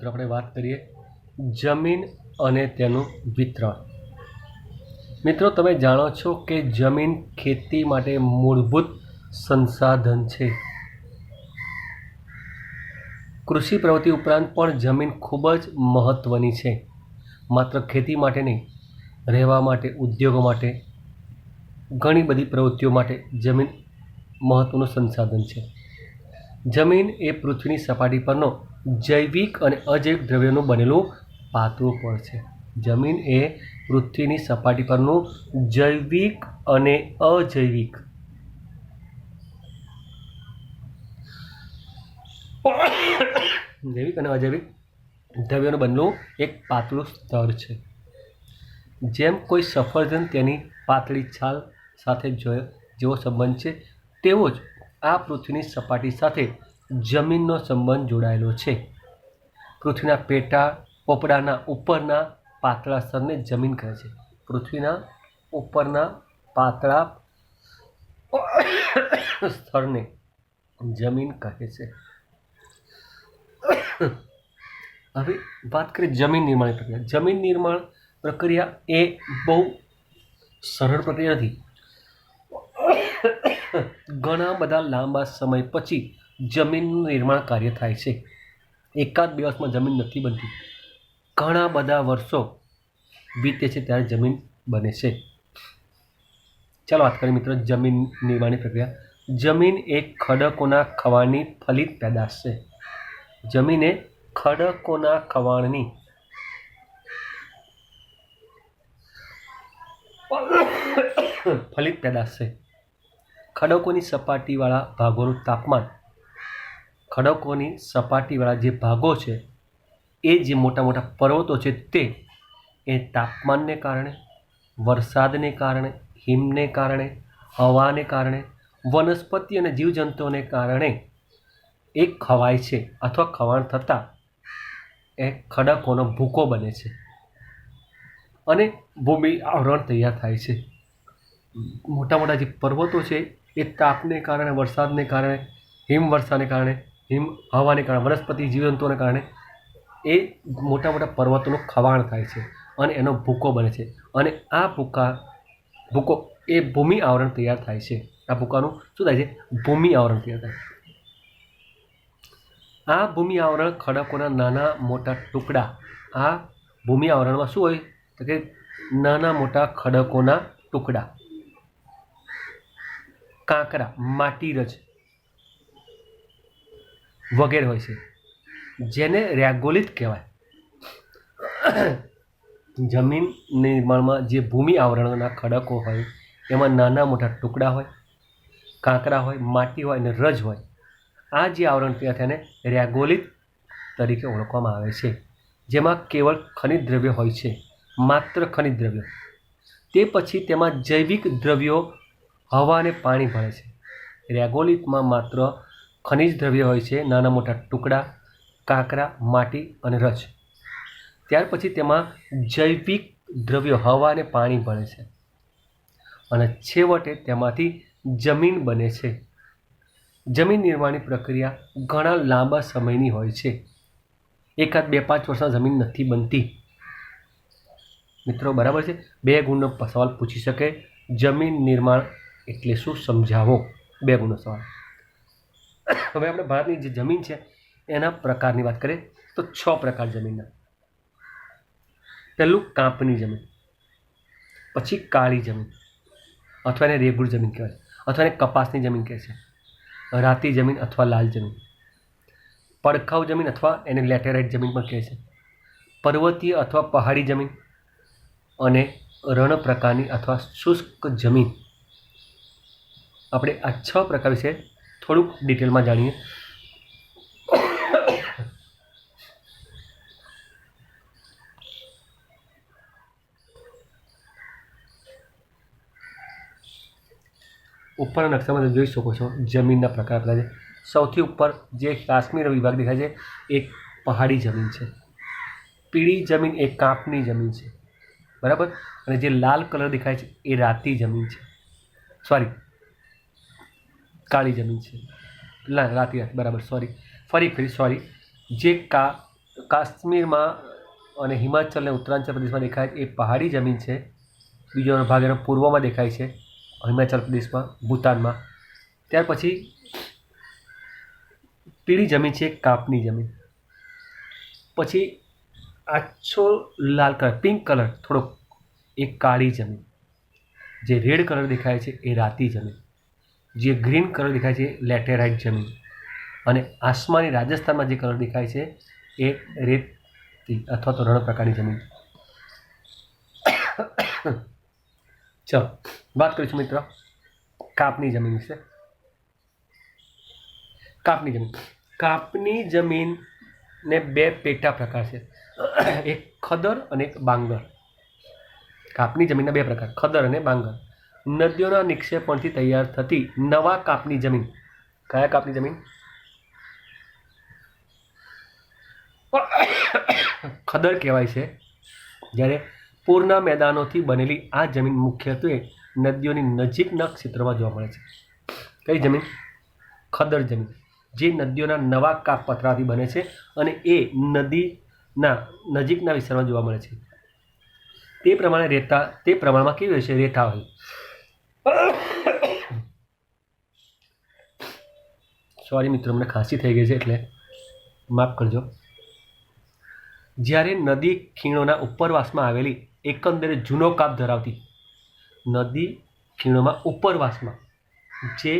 તો આપણે વાત કરીએ જમીન અને તેનું વિતરણ. મિત્રો, તમે જાણો છો કે જમીન ખેતી માટે મૂળભૂત સંસાધન છે. કૃષિ પ્રવૃત્તિ ઉપરાંત પણ જમીન ખૂબ જ મહત્ત્વની છે. માત્ર ખેતી માટે નહીં, રહેવા માટે, ઉદ્યોગો માટે, ઘણી બધી પ્રવૃત્તિઓ માટે જમીન મહત્ત્વનું સંસાધન છે. જમીન એ પૃથ્વીની સપાટી પરનો જૈવિક અને અજૈવિક દ્રવ્યોનું બનેલું પાતળું પડ છે. જમીન એ પૃથ્વીની સપાટી પરનું જૈવિક અને અજૈવિક દ્રવ્યોનું બનેલું એક પાતળું સ્તર છે. જેમ કોઈ સફરજન તેની પાતળી છાલ સાથે જેવો સંબંધ છે, તેવો જ આ પૃથ્વીની સપાટી સાથે જમીનનો સંબંધ જોડાયેલો છે. પૃથ્વીના પોપડાના ઉપરના પાતળા સ્તરને જમીન કહે છે. પૃથ્વીના ઉપરના પાતળા સ્તરને જમીન કહે છે. હવે વાત કરીએ જમીન નિર્માણની પ્રક્રિયા. જમીન નિર્માણ પ્રક્રિયા એ બહુ સરળ પ્રક્રિયા નથી. ઘણા બધા લાંબા સમય પછી જમીનનું નિર્માણ કાર્ય થાય છે. એકાદ બે વર્ષમાં જમીન નથી બનતી. ઘણા બધા વર્ષો વીતે છે ત્યારે જમીન બને છે. ચાલો વાત કરીએ મિત્રો જમીન નિર્માણની પ્રક્રિયા. જમીન એ ખડકોના ખવાણની ફલિત પેદાશ છે. જમીન એ ખડકોના ખવાણની ફલિત પેદાશ છે. ખડકોની સપાટીવાળા ભાગોનું તાપમાન, ખડકોની સપાટીવાળા જે ભાગો છે એ જે મોટા મોટા પર્વતો છે તે એ તાપમાનને કારણે, વરસાદને કારણે, હિમને કારણે, હવાને કારણે, વનસ્પતિ અને જીવજંતુઓને કારણે એ ખવાય છે અથવા ખવાણ થતાં એ ખડકોનો ભૂકો બને છે અને ભૂમિ આવરણ તૈયાર થાય છે. મોટા મોટા જે પર્વતો છે એ તાપને કારણે, વરસાદને કારણે, હિમવર્ષાને કારણે, હવાને કારણે, વનસ્પતિ જીવજંતુઓને કારણે એ મોટા મોટા પર્વતોનું ખવાણ થાય છે અને એનો ભૂકો બને છે. અને આ ભૂકો એ ભૂમિ આવરણ તૈયાર થાય છે. આ ભૂકાનું શું થાય છે? ભૂમિ આવરણ તૈયાર થાય છે. આ ભૂમિ આવરણ ખડકોના નાના મોટા ટુકડા. આ ભૂમિ આવરણમાં શું હોય તો કે નાના મોટા ખડકોના ટુકડા, કાંકરા, માટીરજ વગેરે હોય છે, જેને રેગોલિત કહેવાય. જમીન નિર્માણમાં જે ભૂમિ આવરણના ખડકો હોય એમાં નાના મોટા ટુકડા હોય, કાંકરા હોય, માટી હોય અને રજ હોય. આ જે આવરણ તૈયાર થઈને રેગોલિત તરીકે ઓળખવામાં આવે છે, જેમાં કેવળ ખનિજ દ્રવ્ય હોય છે, માત્ર ખનિજ દ્રવ્યો. તે પછી તેમાં જૈવિક દ્રવ્યો, હવા અને પાણી ભળે છે. રેગોલિતમાં માત્ર ખનિજ દ્રવ્ય હોય છે, નાના મોટા ટુકડા, કાંકરા, માટી અને રજ. ત્યાર પછી તેમાં જૈવિક દ્રવ્યો, હવા અને પાણી ભળે છે અને છેવટે તેમાંથી જમીન બને છે. જમીન નિર્માણની પ્રક્રિયા ઘણા લાંબા સમયની હોય છે. એકાદ 2-5 વર્ષમાં જમીન નથી બનતી. મિત્રો, બરાબર છે? 2 ગુણનો સવાલ પૂછી શકે. જમીન નિર્માણ એટલે શું સમજાવો? 2 ગુણનો સવાલ. હવે આપણે ભારતની જે જમીન છે એના પ્રકારની વાત કરીએ તો 6 પ્રકાર જમીનના. પહેલું કાંપની જમીન, પછી કાળી જમીન અથવા એને રેગુડ જમીન કહેવાય, અથવા એને કપાસની જમીન કહે છે, રાતી જમીન અથવા લાલ જમીન, પડખાઉ જમીન અથવા એને લેટેરાઇટ જમીન પણ કહે છે, પર્વતીય અથવા પહાડી જમીન અને રણ પ્રકારની અથવા શુષ્ક જમીન. આપણે આ 6 પ્રકાર વિશે થોડુંક ડિટેલમાં જાણીએ. ઉપરના નકશામાં તમે જોઈ શકો છો જમીનના પ્રકાર આપેલા છે. સૌથી ઉપર જે કાશ્મીર વિભાગ દેખાય છે એ પહાડી જમીન છે. પીળી જમીન એ કાંપની જમીન છે, બરાબર. અને જે લાલ કલર દેખાય છે એ રાતી જમીન છે, કાળી જમીન છે. રાતી બરાબર, સોરી. જે કાશ્મીરમાં અને હિમાચલ અને ઉત્તરાંચલ પ્રદેશમાં દેખાય એ પહાડી જમીન છે. બીજો ભાગ એનો પૂર્વમાં દેખાય છે, હિમાચલ પ્રદેશમાં, ભૂતાનમાં. ત્યાર પછી પીળી જમીન છે કાપની જમીન. પછી આછો લાલ કલર, પિંક કલર થોડોક, એ કાળી જમીન. જે રેડ કલર દેખાય છે એ રાતી જમીન. જે ગ્રીન કલર દેખાય છે એ લેટેરાઇટ જમીન. અને આસમાની રાજસ્થાનમાં જે કલર દેખાય છે એ રેતી અથવા તો રણ પ્રકારની જમીન. ચાલો વાત કરીશું મિત્રો કાપની જમીન વિશે. કાપની જમીન. કાપની જમીનને બે પેટા પ્રકાર છે, એક ખદર અને એક બાંગર. કાપની જમીનના બે પ્રકાર, ખદર અને બાંગર. નદીઓના નિક્ષેપણથી તૈયાર થતી નવા કાપની જમીન. કયા કાપની જમીન? ખદર કહેવાય છે. જ્યારે પૂરના મેદાનોથી બનેલી આ જમીન મુખ્યત્વે નદીઓની નજીકના ક્ષેત્રમાં જોવા મળે છે. કઈ જમીન? ખદર જમીન, જે નદીઓના નવા કાપ પતરાથી બને છે અને એ નદીના નજીકના વિસ્તારમાં જોવા મળે છે. તે પ્રમાણે રેતા, તે પ્રમાણમાં કેવી હોય છે? રેતા હોય. સોરી મિત્રો, મને ખાંસી થઈ ગઈ છે એટલે માફ કરજો. જ્યારે નદી ખીણોના ઉપરવાસમાં આવેલી એકંદરે જૂનો કાપ ધરાવતી, નદી ખીણોમાં ઉપરવાસમાં જે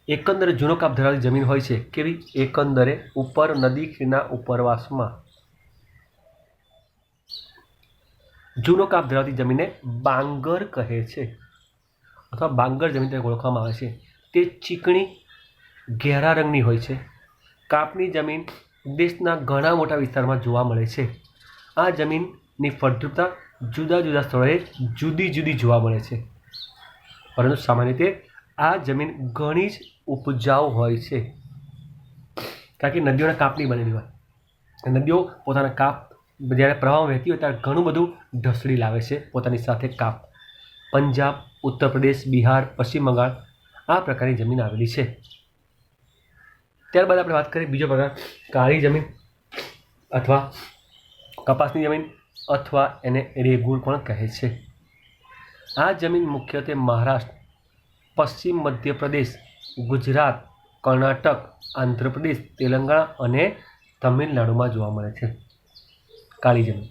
એકંદરે જૂનો કાપ ધરાવતી જમીન હોય છે, કેવી? એકંદરે ઉપર નદી ખીણના ઉપરવાસમાં જૂનો કાપ ધરાવતી જમીનને બાંગર કહે છે અથવા બાંગર જમીન તરીકે ઓળખવામાં આવે છે. તે ચીકણી ઘેરા રંગની હોય છે. કાપની જમીન દેશના ઘણા મોટા વિસ્તારમાં જોવા મળે છે. આ જમીનની ફળદ્રુપતા જુદા જુદા સ્થળોએ જુદી જુદી જોવા મળે છે, પરંતુ સામાન્ય રીતે આ જમીન ઘણી જ ઉપજાઉ હોય છે, કારણ કે નદીઓના કાપની બનેલી હોય. નદીઓ પોતાના કાપ જ્યારે પ્રવાહમાં વહેતી હોય ત્યારે ઘણું બધું ઢસડી લાવે છે પોતાની સાથે કાપ. પંજાબ, ઉત્તર પ્રદેશ, બિહાર, પશ્ચિમ બંગાળ આ પ્રકારની જમીન આવેલી છે. ત્યારબાદ આપણે વાત કરીએ બીજો પ્રકાર, કાળી જમીન અથવા કપાસની જમીન અથવા એને રેગુર પણ કહે છે. આ જમીન મુખ્યત્વે મહારાષ્ટ્ર, પશ્ચિમ મધ્યપ્રદેશ, ગુજરાત, કર્ણાટક, આંધ્રપ્રદેશ, તેલંગાણા અને તમિલનાડુમાં જોવા મળે છે. કાળી જમીન.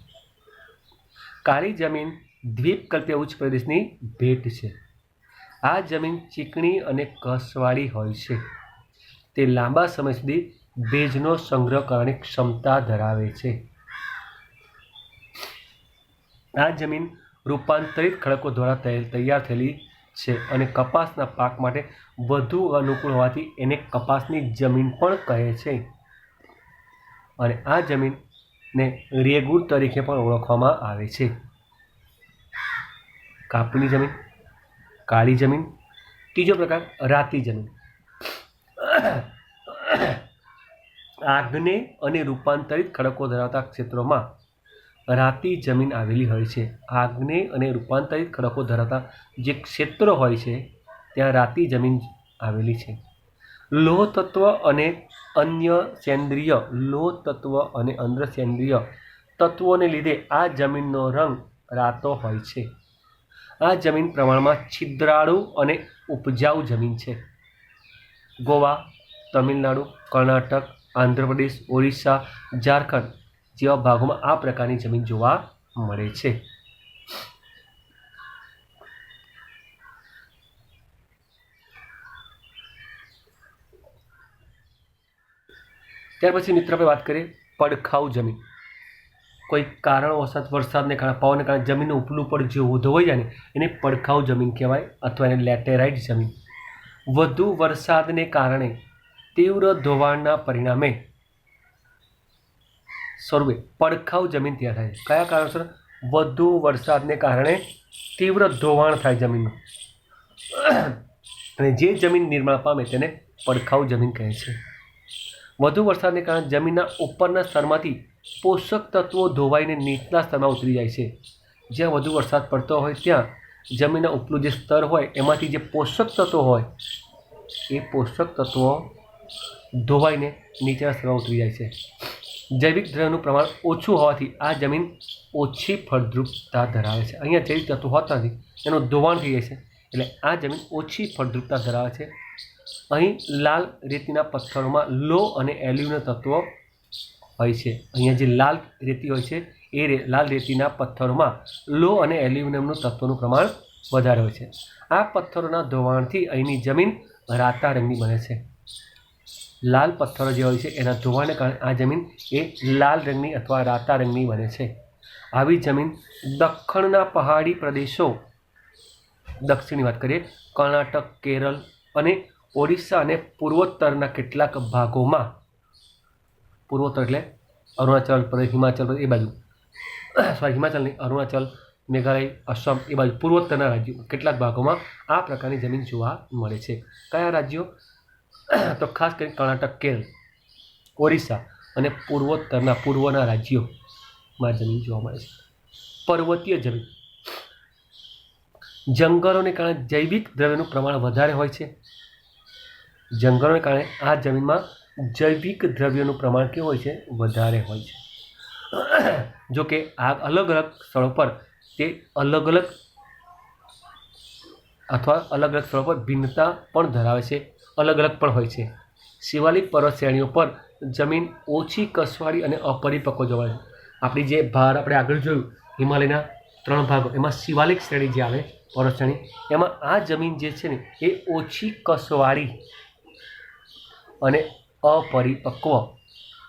કાળી જમીન દ્વીપકલ્પીય ઉચ્ચ પ્રદેશની ભેટ છે. આ જમીન ચીકણી અને કસવાળી હોય છે. તે લાંબા સમય સુધી ભેજનો સંગ્રહ કરવાની ક્ષમતા ધરાવે છે. આ જમીન રૂપાંતરિત ખડકો દ્વારા તૈયાર થયેલી છે અને કપાસના પાક માટે વધુ અનુકૂળ હોવાથી એને કપાસની જમીન પણ કહે છે. અને આ જમીનને રેગુર તરીકે પણ ઓળખવામાં આવે છે. કાપની જમીન, કાળી જમીન. ત્રીજો પ્રકાર રાતી જમીન. આગ્નેય અને રૂપાંતરિત ખડકો ધરાવતા ક્ષેત્રોમાં રાતી જમીન આવેલી હોય છે. આગ્નેય અને રૂપાંતરિત ખડકો ધરાવતા જે ક્ષેત્રો હોય છે ત્યાં રાતી જમીન આવેલી છે. લોહ તત્વ અને અન્ય સેન્દ્રિય તત્વોને લીધે આ જમીનનો રંગ રાતો હોય છે. આ જમીન પ્રમાણમાં છિદ્રાળુ અને ઉપજાઉ જમીન છે. ગોવા, તમિલનાડુ, કર્ણાટક, આંધ્રપ્રદેશ, ઓરિસ્સા, ઝારખંડ જેવા ભાગોમાં આ પ્રકારની જમીન જોવા મળે છે. ત્યાર પછી મિત્ર આપણે વાત કરીએ પડખાઉ જમીન. કોઈ કારણવશાત વરસાદને કારણે, પવનને કારણે જમીનનું ઉપલું પડ જે ધોવાઈ જાય ને એને પડખાઉ જમીન કહેવાય અથવા એને લેટેરાઇટ જમીન. વધુ વરસાદને કારણે તીવ્ર ધોવાણના પરિણામે સ્વરૂપે પડખાઉ જમીન તૈયાર થાય છે. કયા કારણસર? વધુ વરસાદને કારણે તીવ્ર ધોવાણ થાય જમીનનું, અને જે જમીન નિર્માણ પામે તેને પડખાઉ જમીન કહે છે. વધુ વરસાદને કારણે જમીનના ઉપરના સ્તરમાંથી પોષક તત્વો ધોવાઈને નીચલા સ્તરમાં ઉતરી જાય છે. જ્યાં વધુ વરસાદ પડતો હોય ત્યાં જમીનના ઉપલું જે સ્તર હોય એમાંથી જે પોષક તત્વો હોય એ પોષક તત્વો ધોવાઈને નીચેના સ્તરમાં ઉતરી જાય છે. જૈવિક દ્રવ્યનું પ્રમાણ ઓછું હોવાથી આ જમીન ઓછી ફળદ્રુપતા ધરાવે છે. અહીંયા જૈવિક તત્વો હોતા નથી, એનું ધોવાણ થઈ જાય છે, એટલે આ જમીન ઓછી ફળદ્રુપતા ધરાવે છે. અહીં લાલ રેતીના પથ્થરોમાં લો અને એલ્યુમિનિયમ તત્વો હોય છે. અહીંયા જે લાલ રેતી હોય છે એ લાલ રેતીના પથ્થરોમાં લો અને એલ્યુમિનિયમનું તત્વોનું પ્રમાણ વધારે હોય છે. આ પથ્થરોના ધોવાણથી અહીંની જમીન રાતા રંગની બને છે. લાલ પથ્થરો જે હોય છે એના ધોવાણને કારણે આ જમીન એ લાલ રંગની અથવા રાતા રંગની બને છે. આવી જમીન દખ્ખણના પહાડી પ્રદેશો, દક્ષિણની વાત કરીએ, કર્ણાટક, કેરળ અને ઓડિશા અને પૂર્વોત્તરના કેટલાક ભાગોમાં, પૂર્વોત્તર એટલે અરુણાચલ પ્રદેશ, હિમાચલ પ્રદેશ એ બાજુ, હિમાચલ નહીં, અરુણાચલ, મેઘાલય, અસમ એ બાજુ પૂર્વોત્તરના રાજ્યો કેટલાક ભાગોમાં આ પ્રકારની જમીન જોવા મળે છે. કયા રાજ્યો? તો ખાસ કરીને કર્ણાટક, કેરળ, ઓરિસ્સા અને પૂર્વના રાજ્યોમાં જમીન જોવા મળે છે. પર્વતીય જમીન, જંગલોને કારણે જૈવિક દ્રવ્યનું પ્રમાણ વધારે હોય છે. જંગલોને કારણે આ જમીનમાં જૈવિક દ્રવ્યનું પ્રમાણ કેવું હોય છે? વધારે હોય છે. જો કે આ અલગ અલગ સ્થળો પર તે અલગ અલગ સ્થળો પર ભિન્નતા પણ ધરાવે છે, અલગ અલગ પણ હોય છે. શિવાલિક પર્વત શ્રેણીઓ પર જમીન ઓછી કસવાળી અને અપરિપક્વ જોવા મળે છે. આપણી જે આપણે આગળ જોયું હિમાલયના 3 ભાગો, એમાં શિવાલિક શ્રેણી જે આવે, પર્વત શ્રેણી, એમાં આ જમીન જે છે ને એ ઓછી કસવાળી અને અપરિપક્વ,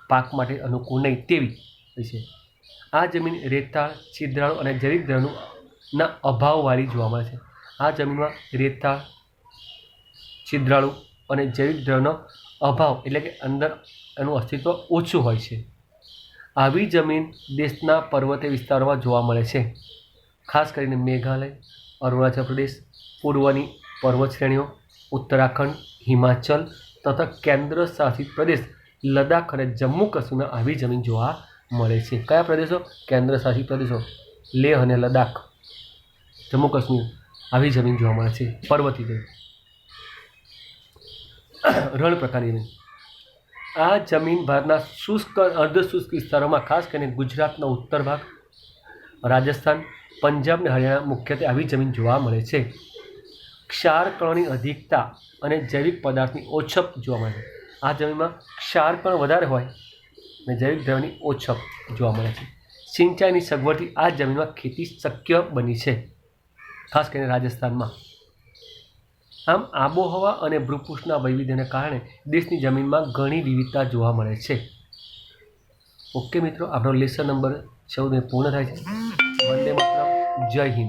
પાક માટે અનુકૂળ નહીં તેવી છે. આ જમીન રેતાળ, છિદ્રાળુ અને જૈવિક દ્રવ્યના અભાવવાળી જોવા મળે છે. આ જમીનમાં રેતાળ, છિદ્રાળુ અને જૈવિક દ્રવ્યનો અભાવ એટલે કે અંદર એનું અસ્તિત્વ ઓછું હોય છે. આવી જમીન દેશના પર્વતીય વિસ્તારોમાં જોવા મળે છે. ખાસ કરીને મેઘાલય, અરુણાચલ પ્રદેશ, પૂર્વની પર્વત શ્રેણીઓ, ઉત્તરાખંડ, હિમાચલ તથા કેન્દ્ર શાસિત પ્રદેશ લદ્દાખ અને જમ્મુ કાશ્મીરમાં આવી જમીન જોવા મળે છે. કયા પ્રદેશો? કેન્દ્ર શાસિત પ્રદેશો, લેહ અને લદ્દાખ, જમ્મુ કાશ્મીર, આવી જમીન જોવા મળે છે. પર્વતીય જમીન. રણ પ્રકારની જમીન, આ જમીન ભારતના શુષ્ક અર્ધશુષ્ક વિસ્તારોમાં, ખાસ કરીને ગુજરાતનો ઉત્તર ભાગ, રાજસ્થાન, પંજાબ અને હરિયાણા મુખ્યત્વે આવી જમીન જોવા મળે છે. ક્ષારકણોની અધિકતા અને જૈવિક પદાર્થની ઓછપ જોવા મળે છે. આ જમીનમાં ક્ષારકણ વધારે હોય અને જૈવિક દ્રવ્યની ઓછપ જોવા મળે છે. સિંચાઈની સગવડથી આ જમીનમાં ખેતી શક્ય બની છે, ખાસ કરીને રાજસ્થાનમાં. આમ આબોહવા અને ભૂપૃષ્ઠના વૈવિધ્યને કારણે દેશની જમીનમાં ઘણી વિવિધતા જોવા મળે છે. ઓકે મિત્રો, આપણો લેસન નંબર 14 પૂર્ણ થાય છે. વંદે માતરમ. જય હિન્દ.